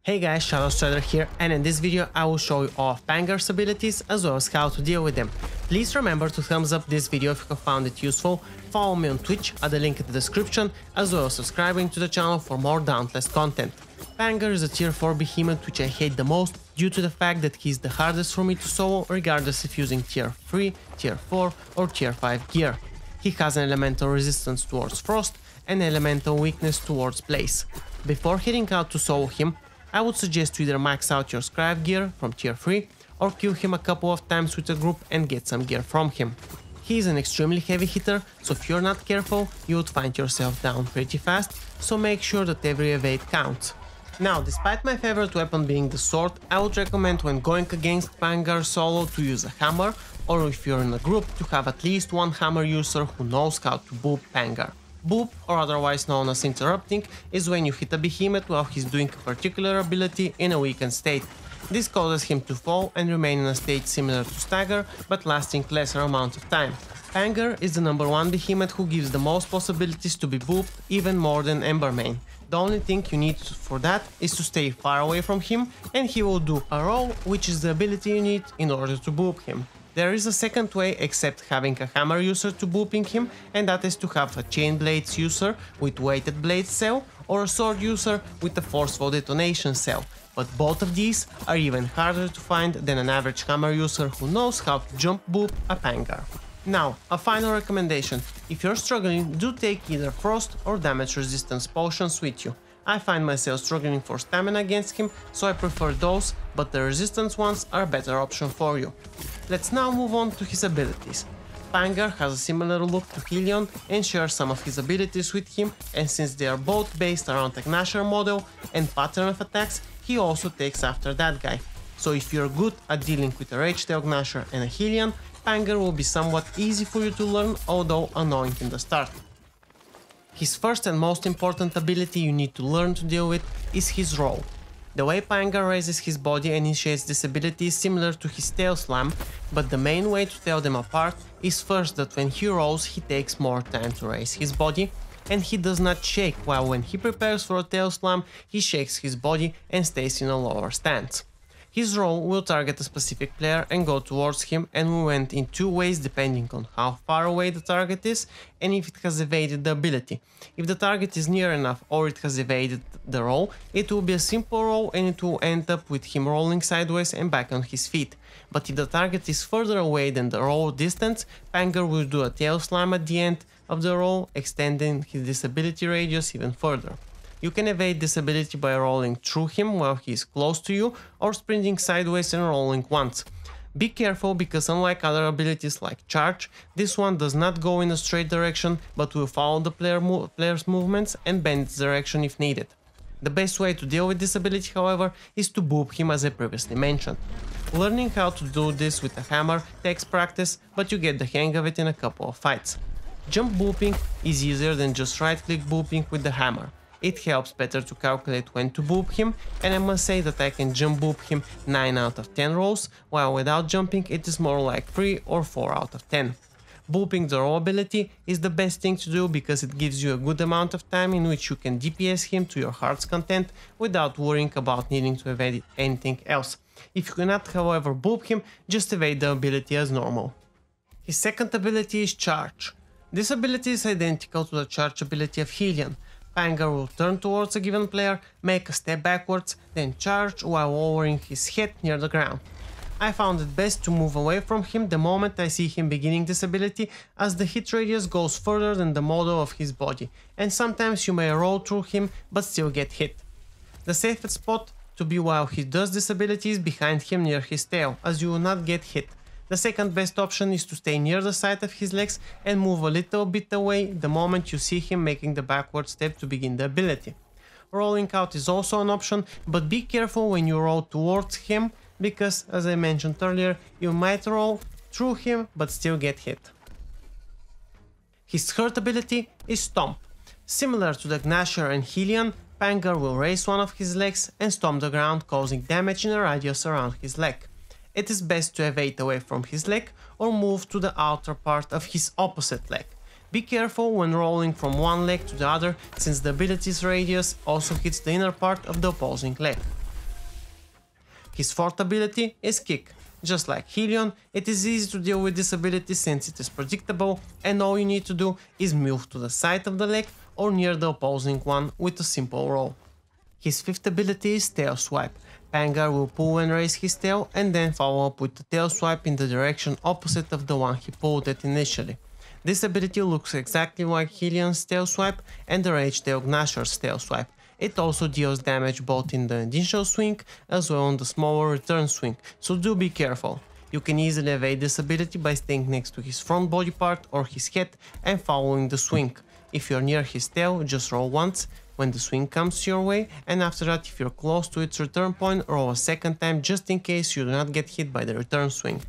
Hey guys, STOMP here, and in this video I will show you all of Pangar's abilities as well as how to deal with them. Please remember to thumbs up this video if you have found it useful, follow me on Twitch at the link in the description, as well as subscribing to the channel for more Dauntless content. Pangar is a tier 4 behemoth which I hate the most due to the fact that he's the hardest for me to solo regardless if using tier 3, tier 4 or tier 5 gear. He has an elemental resistance towards frost and elemental weakness towards blaze. Before heading out to solo him, I would suggest to either max out your scrap gear from tier 3 or kill him a couple of times with a group and get some gear from him. He is an extremely heavy hitter, so if you're not careful, you would find yourself down pretty fast, so make sure that every evade counts. Now, despite my favorite weapon being the sword, I would recommend when going against Pangar solo to use a hammer, or if you're in a group to have at least one hammer user who knows how to boop Pangar. Boop, or otherwise known as interrupting, is when you hit a behemoth while he's doing a particular ability in a weakened state. This causes him to fall and remain in a state similar to stagger, but lasting lesser amount of time. Pangar is the number 1 behemoth who gives the most possibilities to be booped, even more than Embermane. The only thing you need for that is to stay far away from him, and he will do a roll, which is the ability you need in order to boop him. There is a second way except having a hammer user to booping him, and that is to have a chain blades user with weighted blades cell or a sword user with a forceful detonation cell, but both of these are even harder to find than an average hammer user who knows how to jump boop a Pangar. Now, a final recommendation: if you're struggling, do take either frost or damage resistance potions with you. I find myself struggling for stamina against him, so I prefer those, but the resistance ones are a better option for you. Let's now move on to his abilities. Pangar has a similar look to Helion and shares some of his abilities with him, and since they are both based around the Gnasher model and pattern of attacks, he also takes after that guy. So if you're good at dealing with a Rage Tail Gnasher and a Helion, Pangar will be somewhat easy for you to learn, although annoying in the start. His first and most important ability you need to learn to deal with is his roll. The way Pangar raises his body and initiates this ability is similar to his tail slam, but the main way to tell them apart is first that when he rolls he takes more time to raise his body, and he does not shake, while when he prepares for a tail slam he shakes his body and stays in a lower stance. His roll will target a specific player and go towards him, and will end in two ways depending on how far away the target is and if it has evaded the ability. If the target is near enough or it has evaded the roll, it will be a simple roll and it will end up with him rolling sideways and back on his feet. But if the target is further away than the roll distance, Pangar will do a tail slam at the end of the roll, extending his disability radius even further. You can evade this ability by rolling through him while he is close to you, or sprinting sideways and rolling once. Be careful, because unlike other abilities like charge, this one does not go in a straight direction but will follow the player's movements and bend its direction if needed. The best way to deal with this ability, however, is to boop him, as I previously mentioned. Learning how to do this with a hammer takes practice, but you get the hang of it in a couple of fights. Jump booping is easier than just right-click booping with the hammer. It helps better to calculate when to boop him, and I must say that I can jump boop him 9 out of 10 rolls, while without jumping it is more like 3 or 4 out of 10. Booping the roll ability is the best thing to do because it gives you a good amount of time in which you can DPS him to your heart's content without worrying about needing to evade anything else. If you cannot, however, boop him, just evade the ability as normal. His second ability is Charge. This ability is identical to the charge ability of Helion. Pangar will turn towards a given player, make a step backwards, then charge while lowering his head near the ground. I found it best to move away from him the moment I see him beginning this ability, as the hit radius goes further than the model of his body, and sometimes you may roll through him but still get hit. The safest spot to be while he does this ability is behind him near his tail, as you will not get hit. The second best option is to stay near the side of his legs and move a little bit away the moment you see him making the backward step to begin the ability. Rolling out is also an option, but be careful when you roll towards him, because, as I mentioned earlier, you might roll through him but still get hit. His third ability is Stomp. Similar to the Gnasher and Helion, Pangar will raise one of his legs and stomp the ground, causing damage in a radius around his leg. It is best to evade away from his leg or move to the outer part of his opposite leg. Be careful when rolling from one leg to the other, since the ability's radius also hits the inner part of the opposing leg. His fourth ability is Kick. Just like Helion, it is easy to deal with this ability since it is predictable and all you need to do is move to the side of the leg or near the opposing one with a simple roll. His fifth ability is Tail Swipe. Pangar will pull and raise his tail and then follow up with the tail swipe in the direction opposite of the one he pulled it initially. This ability looks exactly like Helion's tail swipe and the Rage Tail Gnasher's tail swipe. It also deals damage both in the initial swing as well on the smaller return swing, so do be careful. You can easily evade this ability by staying next to his front body part or his head and following the swing. If you're near his tail, just roll once when the swing comes your way, and after that, if you're close to its return point, roll a second time just in case you do not get hit by the return swing.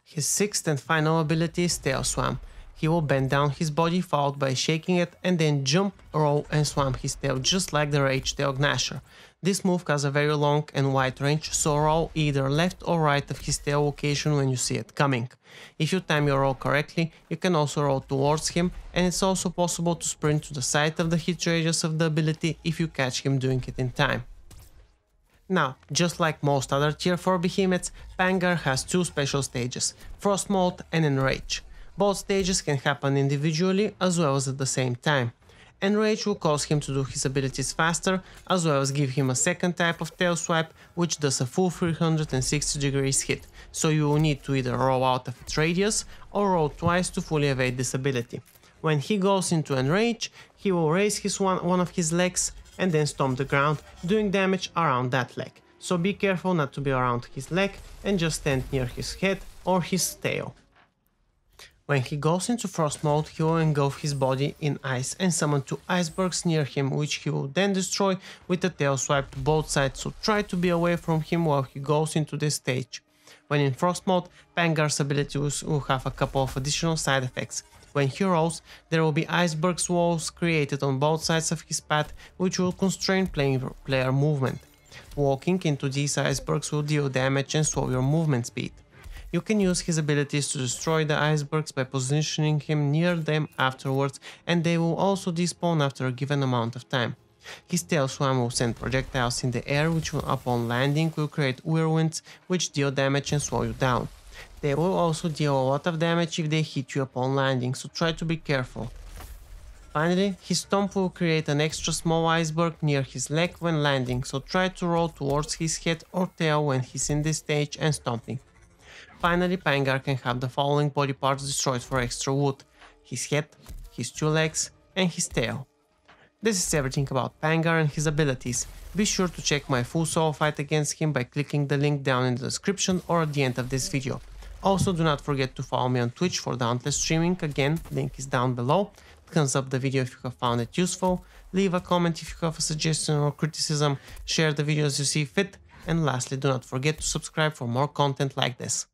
His sixth and final ability is Tail Swam. He will bend down his body followed by shaking it and then jump, roll and swam his tail just like the Rage Tail Gnasher. This move has a very long and wide range, so roll either left or right of his tail location when you see it coming. If you time your roll correctly, you can also roll towards him, and it's also possible to sprint to the side of the hit radius of the ability if you catch him doing it in time. Now, just like most other tier 4 behemoths, Pangar has two special stages, Frost Mode and Enrage. Both stages can happen individually as well as at the same time. Enrage will cause him to do his abilities faster, as well as give him a second type of tail swipe, which does a full 360 degrees hit, so you will need to either roll out of its radius or roll twice to fully evade this ability. When he goes into Enrage, he will raise one of his legs and then stomp the ground, doing damage around that leg. So be careful not to be around his leg and just stand near his head or his tail. When he goes into Frost Mode, he will engulf his body in ice and summon two icebergs near him, which he will then destroy with a tail swipe to both sides, so try to be away from him while he goes into this stage. When in Frost Mode, Pangar's abilities will have a couple of additional side effects. When he rolls, there will be icebergs walls created on both sides of his path, which will constrain player movement. Walking into these icebergs will deal damage and slow your movement speed. You can use his abilities to destroy the icebergs by positioning him near them afterwards, and they will also despawn after a given amount of time. His tail swam will send projectiles in the air, which upon landing will create whirlwinds, which deal damage and slow you down. They will also deal a lot of damage if they hit you upon landing, so try to be careful. Finally, his stomp will create an extra small iceberg near his leg when landing, so try to roll towards his head or tail when he's in this stage and stomping. Finally, Pangar can have the following body parts destroyed for extra wood: his head, his two legs, and his tail. This is everything about Pangar and his abilities. Be sure to check my full solo fight against him by clicking the link down in the description or at the end of this video. Also, do not forget to follow me on Twitch for Dauntless streaming, again, link is down below. Thumbs up the video if you have found it useful, leave a comment if you have a suggestion or criticism, share the video as you see fit, and lastly, do not forget to subscribe for more content like this.